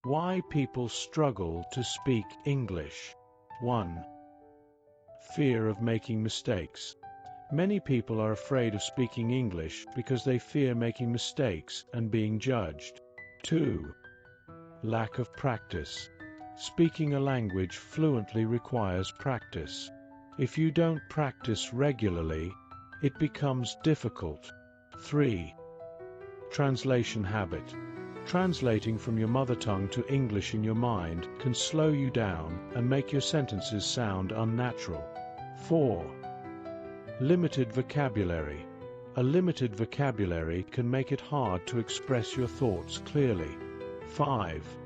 Why people struggle to speak English. 1. Fear of making mistakes. Many people are afraid of speaking English because they fear making mistakes and being judged. 2. Lack of practice. Speaking a language fluently requires practice. If you don't practice regularly, it becomes difficult. 3. Translation habit. Translating from your mother tongue to English in your mind can slow you down and make your sentences sound unnatural. 4. Limited vocabulary. A limited vocabulary can make it hard to express your thoughts clearly. 5.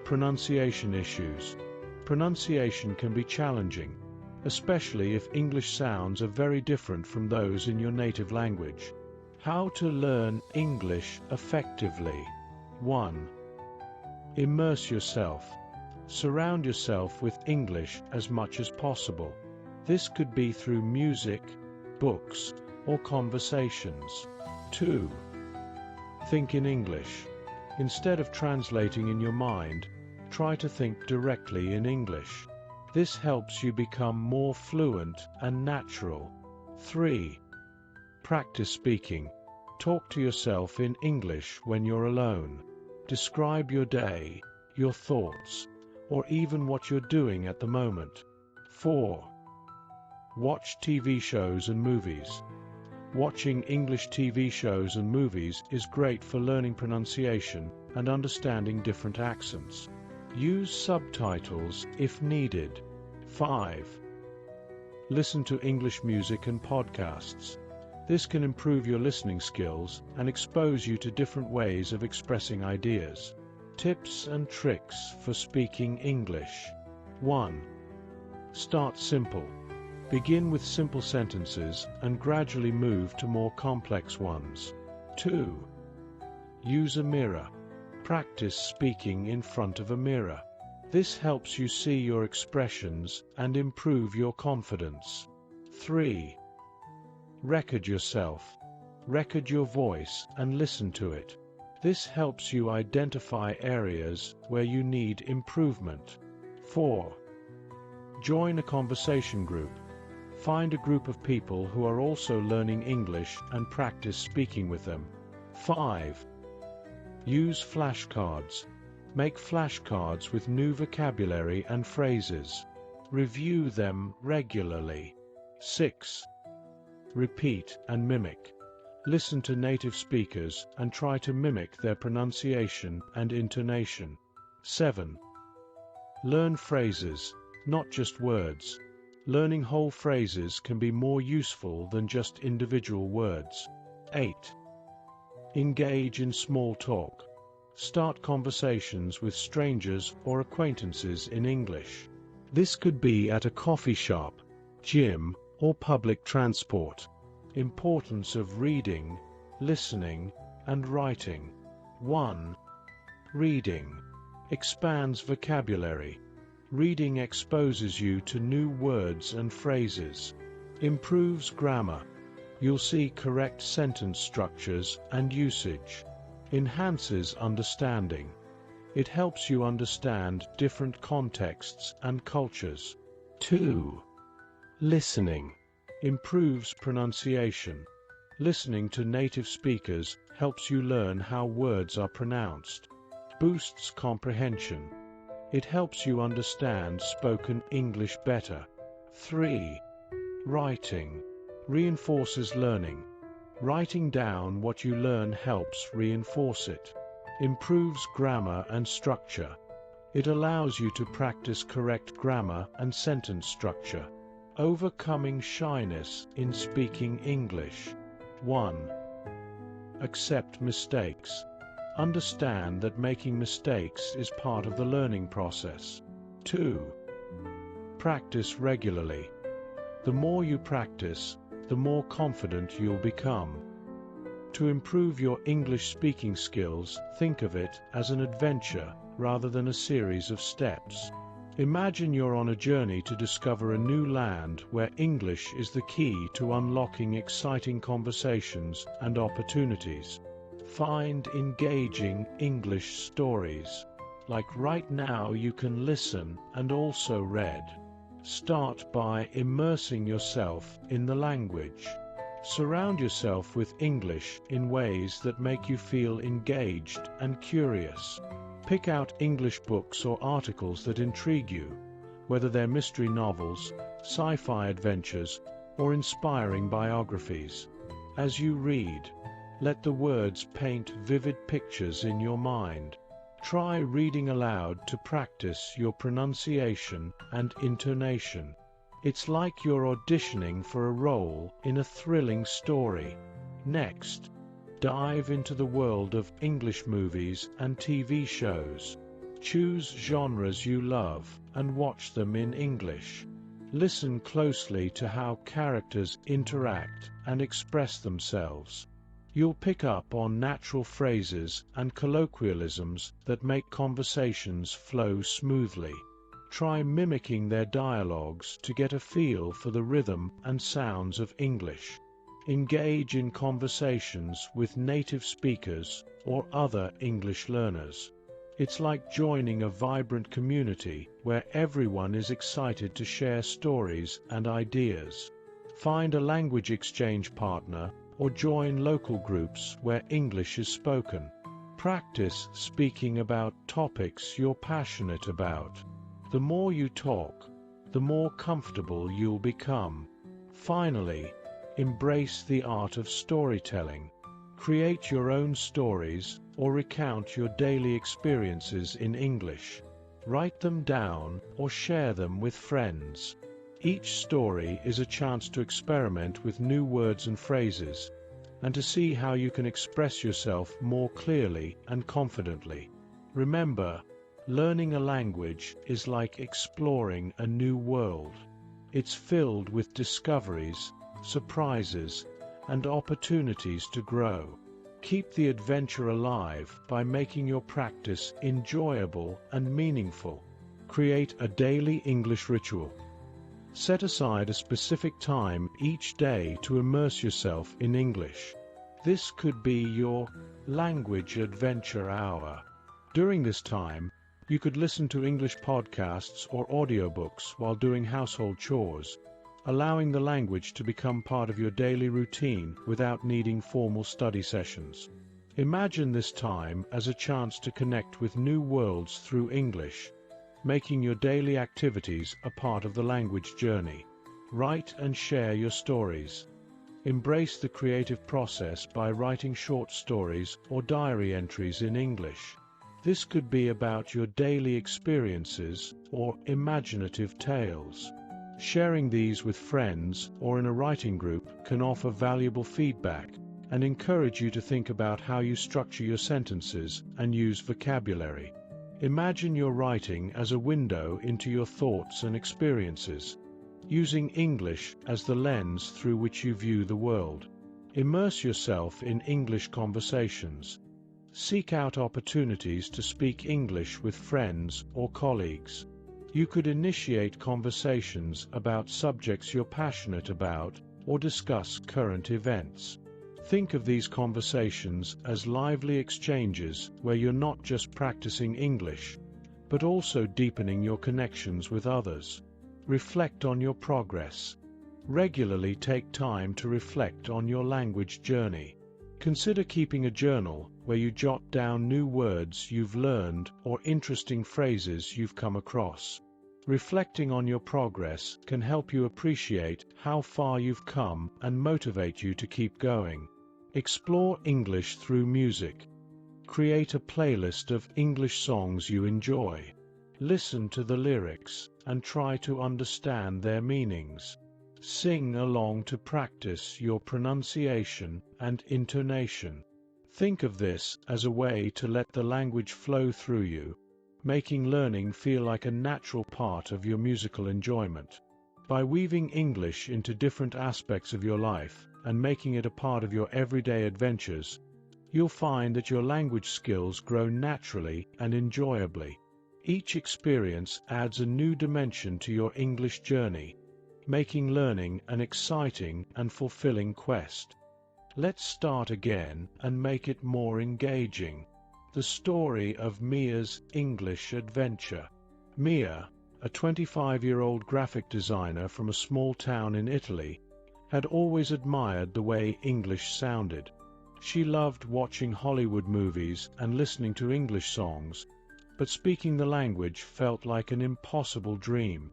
Pronunciation issues. Pronunciation can be challenging, especially if English sounds are very different from those in your native language. How to learn English effectively. 1. Immerse yourself. Surround yourself with English as much as possible. This could be through music, books, or conversations. 2. Think in English. Instead of translating in your mind, try to think directly in English. This helps you become more fluent and natural. 3. Practice speaking. Talk to yourself in English when you're alone. Describe your day, your thoughts, or even what you're doing at the moment. 4. Watch TV shows and movies. Watching English TV shows and movies is great for learning pronunciation and understanding different accents. Use subtitles if needed. 5. Listen to English music and podcasts. This can improve your listening skills and expose you to different ways of expressing ideas. Tips and tricks for speaking English. 1. Start simple. Begin with simple sentences and gradually move to more complex ones. 2. Use a mirror. Practice speaking in front of a mirror. This helps you see your expressions and improve your confidence. 3. Record yourself. Record your voice and listen to it. This helps you identify areas where you need improvement. 4. Join a conversation group. Find a group of people who are also learning English and practice speaking with them. 5. Use flashcards. Make flashcards with new vocabulary and phrases. Review them regularly. 6. Repeat and mimic. Listen to native speakers and try to mimic their pronunciation and intonation. 7. Learn phrases, not just words. Learning whole phrases can be more useful than just individual words. 8. Engage in small talk. Start conversations with strangers or acquaintances in English. This could be at a coffee shop, gym, or public transport. Importance of reading, listening, and writing. 1. Reading expands vocabulary. Reading exposes you to new words and phrases. Improves grammar. You'll see correct sentence structures and usage. Enhances understanding. It helps you understand different contexts and cultures. 2. Listening improves pronunciation. Listening to native speakers helps you learn how words are pronounced. Boosts comprehension. It helps you understand spoken English better. 3. Writing reinforces learning. Writing down what you learn helps reinforce it. Improves grammar and structure. It allows you to practice correct grammar and sentence structure. Overcoming shyness in speaking English. 1. Accept mistakes. Understand that making mistakes is part of the learning process. 2. Practice regularly. The more you practice, the more confident you'll become. To improve your English speaking skills, think of it as an adventure rather than a series of steps. Imagine you're on a journey to discover a new land where English is the key to unlocking exciting conversations and opportunities. Find engaging English stories. Like right now you can listen and also read. Start by immersing yourself in the language. Surround yourself with English in ways that make you feel engaged and curious. Pick out English books or articles that intrigue you, whether they're mystery novels, sci-fi adventures, or inspiring biographies. As you read, let the words paint vivid pictures in your mind. Try reading aloud to practice your pronunciation and intonation. It's like you're auditioning for a role in a thrilling story. Next, dive into the world of English movies and TV shows. Choose genres you love and watch them in English. Listen closely to how characters interact and express themselves. You'll pick up on natural phrases and colloquialisms that make conversations flow smoothly. Try mimicking their dialogues to get a feel for the rhythm and sounds of English. Engage in conversations with native speakers or other English learners. It's like joining a vibrant community where everyone is excited to share stories and ideas. Find a language exchange partner or join local groups where English is spoken. Practice speaking about topics you're passionate about. The more you talk, the more comfortable you'll become. Finally, embrace the art of storytelling. Create your own stories or recount your daily experiences in English. Write them down or share them with friends. Each story is a chance to experiment with new words and phrases, and to see how you can express yourself more clearly and confidently. Remember, learning a language is like exploring a new world. It's filled with discoveries, surprises, and opportunities to grow. Keep the adventure alive by making your practice enjoyable and meaningful. Create a daily English ritual. Set aside a specific time each day to immerse yourself in English. This could be your language adventure hour. During this time, you could listen to English podcasts or audiobooks while doing household chores, allowing the language to become part of your daily routine without needing formal study sessions. Imagine this time as a chance to connect with new worlds through English, making your daily activities a part of the language journey. Write and share your stories. Embrace the creative process by writing short stories or diary entries in English. This could be about your daily experiences or imaginative tales. Sharing these with friends or in a writing group can offer valuable feedback and encourage you to think about how you structure your sentences and use vocabulary. Imagine your writing as a window into your thoughts and experiences, using English as the lens through which you view the world. Immerse yourself in English conversations. Seek out opportunities to speak English with friends or colleagues. You could initiate conversations about subjects you're passionate about or discuss current events. Think of these conversations as lively exchanges where you're not just practicing English, but also deepening your connections with others. Reflect on your progress. Regularly take time to reflect on your language journey. Consider keeping a journal where you jot down new words you've learned or interesting phrases you've come across. Reflecting on your progress can help you appreciate how far you've come and motivate you to keep going. Explore English through music. Create a playlist of English songs you enjoy. Listen to the lyrics and try to understand their meanings. Sing along to practice your pronunciation and intonation. Think of this as a way to let the language flow through you, making learning feel like a natural part of your musical enjoyment. By weaving English into different aspects of your life and making it a part of your everyday adventures, you'll find that your language skills grow naturally and enjoyably. Each experience adds a new dimension to your English journey, making learning an exciting and fulfilling quest. Let's start again and make it more engaging. the story of Mia's English adventure. Mia, a 25-year-old graphic designer from a small town in Italy, had always admired the way English sounded. She loved watching Hollywood movies and listening to English songs, but speaking the language felt like an impossible dream.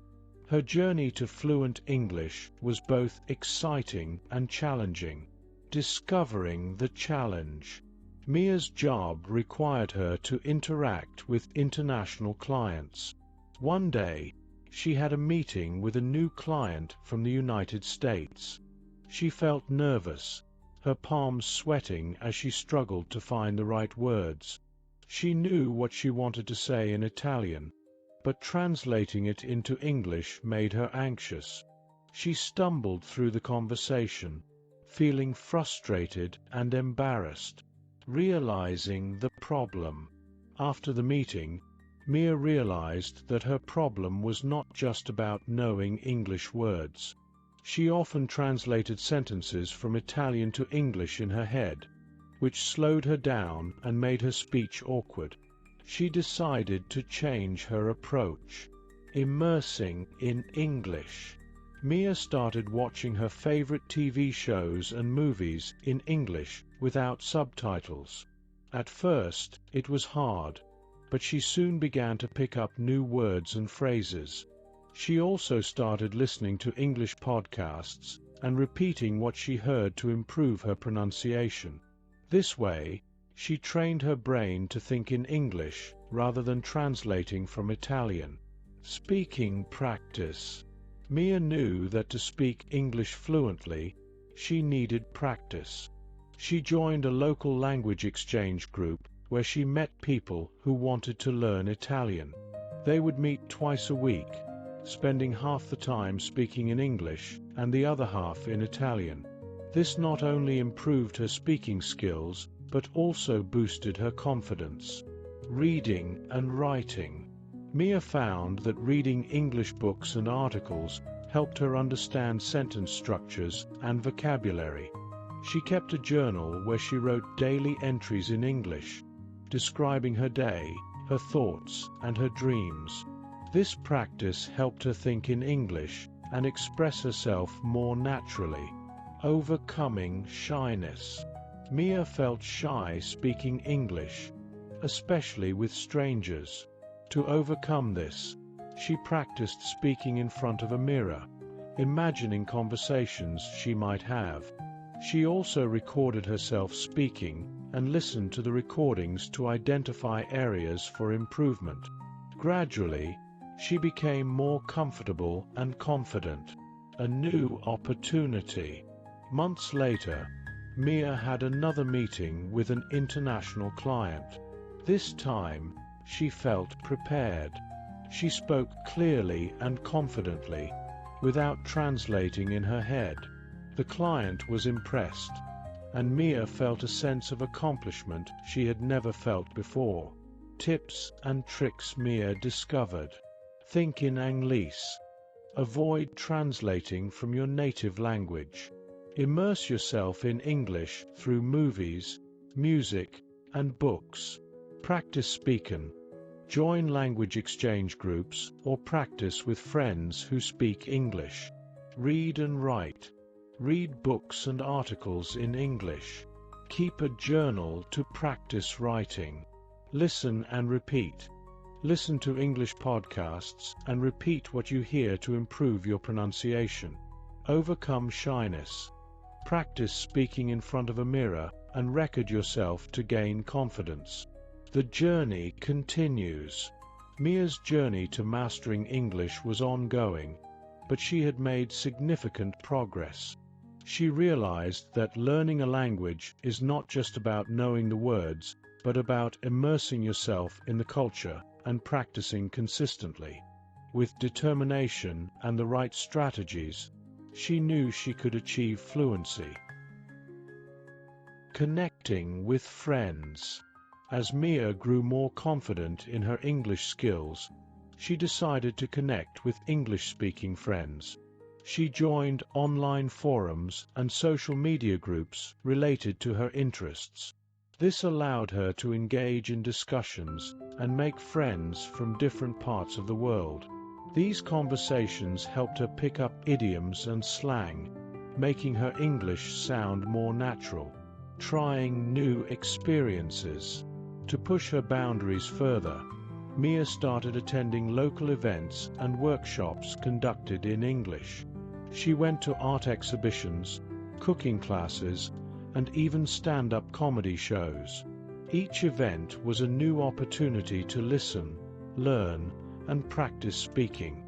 Her journey to fluent English was both exciting and challenging. Discovering the challenge. Mia's job required her to interact with international clients. One day, she had a meeting with a new client from the United States. She felt nervous, her palms sweating as she struggled to find the right words. She knew what she wanted to say in Italian, but translating it into English made her anxious. She stumbled through the conversation, feeling frustrated and embarrassed. Realizing the problem. After the meeting, Mia realized that her problem was not just about knowing English words. She often translated sentences from Italian to English in her head, which slowed her down and made her speech awkward. She decided to change her approach. Immersing in English. Mia started watching her favorite TV shows and movies in English without subtitles. At first, it was hard, but she soon began to pick up new words and phrases. She also started listening to English podcasts and repeating what she heard to improve her pronunciation. This way, she trained her brain to think in English rather than translating from Italian. Speaking practice. Mia knew that to speak English fluently, she needed practice. She joined a local language exchange group where she met people who wanted to learn Italian. They would meet twice a week, spending half the time speaking in English and the other half in Italian. This not only improved her speaking skills, but also boosted her confidence. Reading and writing. Mia found that reading English books and articles helped her understand sentence structures and vocabulary. She kept a journal where she wrote daily entries in English, describing her day, her thoughts, and her dreams. This practice helped her think in English and express herself more naturally. Overcoming shyness. Mia felt shy speaking English, especially with strangers. To overcome this, she practiced speaking in front of a mirror, imagining conversations she might have. She also recorded herself speaking and listened to the recordings to identify areas for improvement. Gradually, she became more comfortable and confident. A new opportunity. Months later, Mia had another meeting with an international client. This time, she felt prepared. She spoke clearly and confidently, without translating in her head. The client was impressed, and Mia felt a sense of accomplishment she had never felt before. Tips and tricks Mia discovered. Think in English. Avoid translating from your native language. Immerse yourself in English through movies, music, and books. Practice speaking. Join language exchange groups or practice with friends who speak English. Read and write. Read books and articles in English. Keep a journal to practice writing. Listen and repeat. Listen to English podcasts and repeat what you hear to improve your pronunciation. Overcome shyness. Practice speaking in front of a mirror and record yourself to gain confidence. The journey continues. Mia's journey to mastering English was ongoing, but she had made significant progress. She realized that learning a language is not just about knowing the words, but about immersing yourself in the culture and practicing consistently. With determination and the right strategies, she knew she could achieve fluency. Connecting with friends. As Mia grew more confident in her English skills, she decided to connect with English-speaking friends. She joined online forums and social media groups related to her interests. This allowed her to engage in discussions and make friends from different parts of the world. These conversations helped her pick up idioms and slang, making her English sound more natural. Trying new experiences. To push her boundaries further, Mia started attending local events and workshops conducted in English. She went to art exhibitions, cooking classes, and even stand-up comedy shows. Each event was a new opportunity to listen, learn, and practice speaking.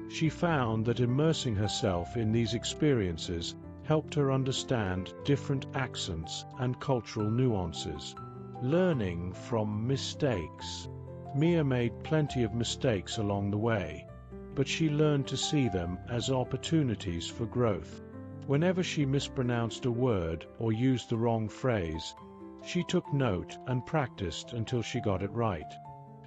She found that immersing herself in these experiences helped her understand different accents and cultural nuances. Learning from mistakes. Mia made plenty of mistakes along the way, but she learned to see them as opportunities for growth. Whenever she mispronounced a word or used the wrong phrase, she took note and practiced until she got it right.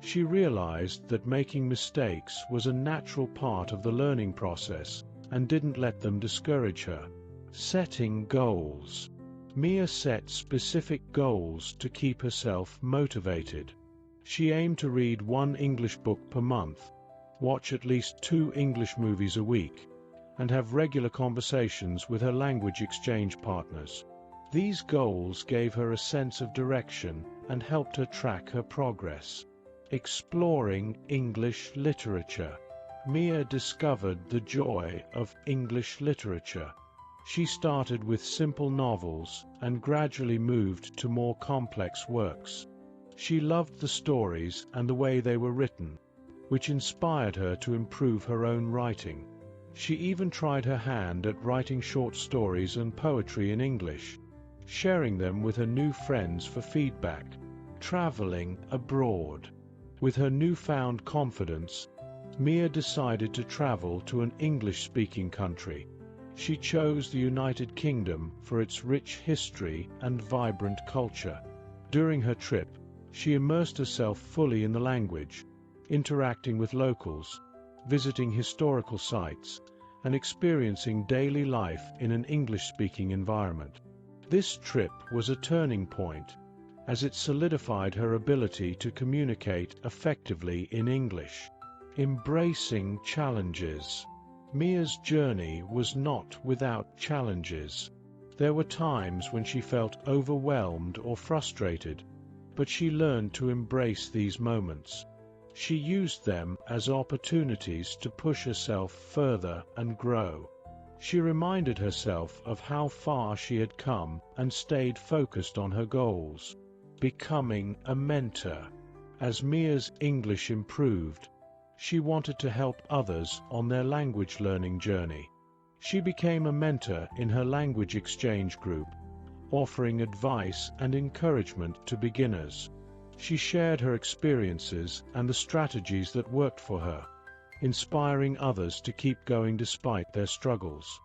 She realized that making mistakes was a natural part of the learning process and didn't let them discourage her. Setting goals. Mia set specific goals to keep herself motivated. She aimed to read 1 English book per month, watch at least 2 English movies a week, and have regular conversations with her language exchange partners. These goals gave her a sense of direction and helped her track her progress. Exploring English literature. Mia discovered the joy of English literature. She started with simple novels and gradually moved to more complex works. She loved the stories and the way they were written, which inspired her to improve her own writing. She even tried her hand at writing short stories and poetry in English, sharing them with her new friends for feedback. Traveling abroad. With her newfound confidence, Mia decided to travel to an English-speaking country. She chose the United Kingdom for its rich history and vibrant culture. During her trip, she immersed herself fully in the language, interacting with locals, visiting historical sites, and experiencing daily life in an English-speaking environment. This trip was a turning point, as it solidified her ability to communicate effectively in English. Embracing challenges. Mia's journey was not without challenges. There were times when she felt overwhelmed or frustrated, but she learned to embrace these moments. She used them as opportunities to push herself further and grow. She reminded herself of how far she had come and stayed focused on her goals. Becoming a mentor. As Mia's English improved, she wanted to help others on their language learning journey. She became a mentor in her language exchange group, offering advice and encouragement to beginners. She shared her experiences and the strategies that worked for her, inspiring others to keep going despite their struggles.